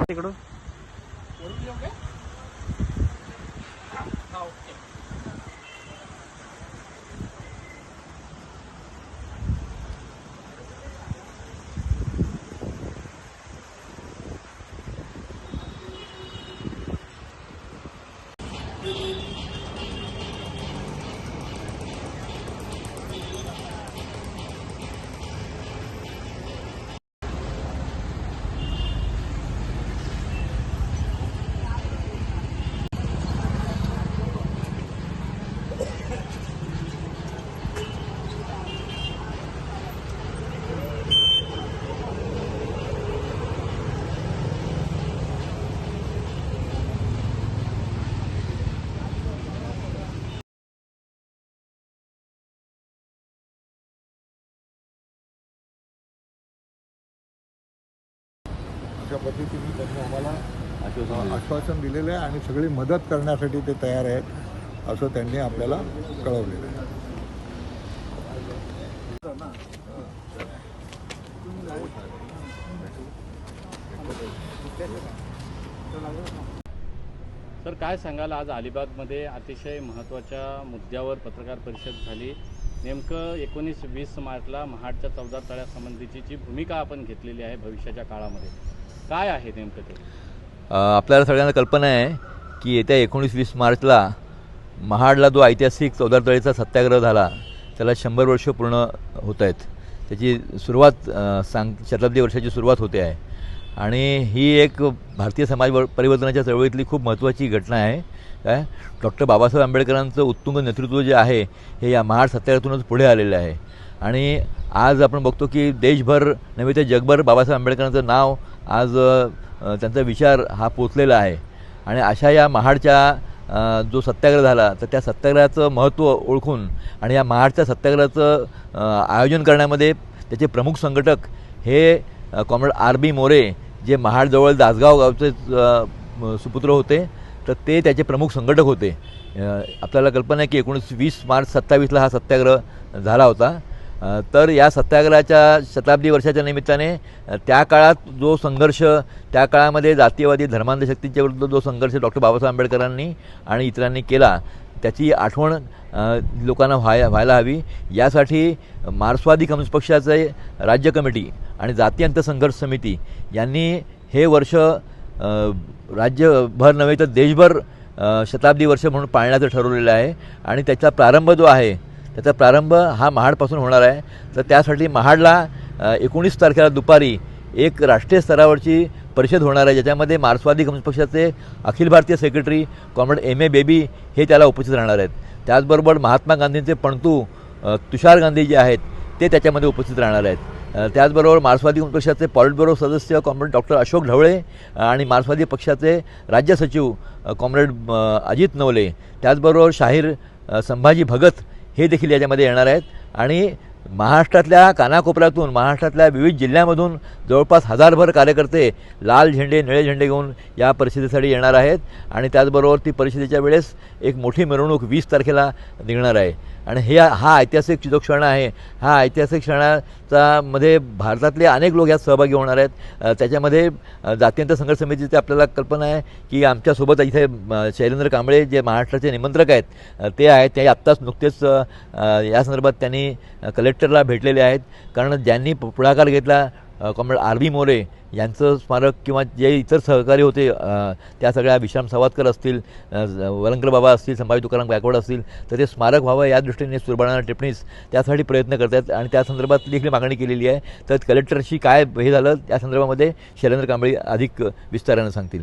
तिकडून अशा पद्धतीने त्यांनी आम्हाला आश्वासन दिलेलं आहे आणि सगळी मदत करण्यासाठी ते तयार आहेत असं त्यांनी आपल्याला कळवलेलं आहे. सर काय सांगाल, आज अलिबागमध्ये अतिशय महत्त्वाच्या मुद्द्यावर पत्रकार परिषद झाली. नेमकं 19-20 मार्चला महाडच्या 14 तळ्यासंबंधीची जी भूमिका आपण घेतलेली आहे भविष्याच्या काळामध्ये, काय आहे नेमकं ते? आपल्याला सगळ्यांना कल्पना आहे की येत्या 19-20 मार्चला महाडला जो ऐतिहासिक 14 तळेचा सत्याग्रह झाला त्याला 100 वर्ष पूर्ण होत आहेत. त्याची सुरुवात शताब्दी वर्षाची सुरुवात होते आहे आणि ही एक भारतीय समाज परिवर्तनाच्या चळवळीतली खूप महत्त्वाची घटना आहे. काय डॉक्टर बाबासाहेब आंबेडकरांचं उत्तुंग नेतृत्व जे आहे हे या महाड सत्याग्रहातूनच पुढे आलेलं आहे. आणि आज आपण बघतो की देशभर नव्हे तर जगभर बाबासाहेब आंबेडकरांचं नाव आज त्यांचा विचार हा पोचलेला आहे. आणि अशा या महाडच्या जो सत्याग्रह झाला तर त्या सत्याग्रहाचं महत्त्व ओळखून आणि या महाडच्या सत्याग्रहाचं आयोजन करण्यामध्ये त्याचे प्रमुख संघटक हे कॉम्रेड R.B. मोरे जे महाडजवळ दासगाव गावचे सुपुत्र होते तर ते त्याचे प्रमुख संघटक होते. आपल्याला कल्पना आहे की 19-20 मार्च 27ला हा सत्याग्रह झाला होता. तर या सत्याग्रहाच्या शताब्दी वर्षाच्या निमित्ताने त्या काळात जो संघर्ष, त्या काळामध्ये जातीयवादी धर्मांध शक्तींच्या विरुद्ध जो संघर्ष डॉक्टर बाबासाहेब आंबेडकरांनी आणि इतरांनी केला त्याची आठवण लोकांना व्हायला हवी. यासाठी मार्क्सवादी कम्युनिस्ट पक्षाचे राज्य कमिटी आणि जाती अंतसंघर्ष समिती यांनी हे वर्ष राज्यभर नव्हे तर देशभर शताब्दी वर्ष म्हणून पाळण्याचं ठरवलेलं आहे. आणि त्याचा प्रारंभ जो आहे त्याचा प्रारंभ हा महाडपासून होणार आहे. तर त्यासाठी महाडला 19 तारखेला दुपारी एक राष्ट्रीय स्तरावरची परिषद होणार आहे ज्याच्यामध्ये मार्क्सवादी कम्युनिस्ट पक्षाचे Akhil Bharatiya secretary comrade M.A. Baby हे त्याला उपस्थित राहणार आहेत. त्याचबरोबर महात्मा गांधींचे पणतू तुषार गांधी जे आहेत ते त्याच्यामध्ये उपस्थित राहणार आहेत. त्याचबरोबर मार्क्सवादी कम्युनिस्ट पक्षाचे पॉलिट ब्युरो सदस्य कॉम्रेड डॉक्टर अशोक ढवळे आणि मार्क्सवादी पक्षाचे राज्य सचिव कॉम्रेड अजित नवले, त्याचबरोबर शाहीर संभाजी भगत हे देखील याच्यामध्ये येणार आहेत. आणि महाराष्ट्रातल्या कानाकोपऱ्यातून, महाराष्ट्रातल्या विविध जिल्ह्यामधून जवळपास 1000भर कार्यकर्ते लाल झेंडे, निळे झेंडे घेऊन या परिषदेसाठी येणार आहेत. आणि त्याचबरोबर ती परिषदेच्या वेळेस एक मोठी मिरवणूक 20 तारखेला निघणार आहे. आणि हा ऐतिहासिक जो क्षण आहे, हा ऐतिहासिक क्षणाचा मध्ये भारतातले अनेक लोक यात सहभागी होणार आहेत. त्याच्यामध्ये जातीयंत संघर्ष समितीचे आपल्याला कल्पना आहे की आमच्यासोबत इथे शैलेंद्र कांबळे जे महाराष्ट्राचे निमंत्रक आहेत ते आहेत. ते आत्ताच नुकतेच या संदर्भात त्यांनी कलेक्टरला भेटलेले आहेत. कारण ज्यांनी पुढाकार घेतला कॉम्रेड R.B. मोरे यांचं स्मारक किंवा जे इतर सहकारी होते त्या सगळ्या विश्राम सावरकर असतील, वलंकर बाबा असतील, संभाजी तुकाराम गायकवाड असतील, तर ते स्मारक व्हावं या दृष्टीने सुरबाणा टिप्पणीस त्यासाठी प्रयत्न करत आहेत. आणि त्या संदर्भात देखील मागणी केलेली आहे. तर कलेक्टरशी काय हे झालं त्या संदर्भामध्ये शैलेंद्र कांबळे अधिक विस्तारानं सांगतील.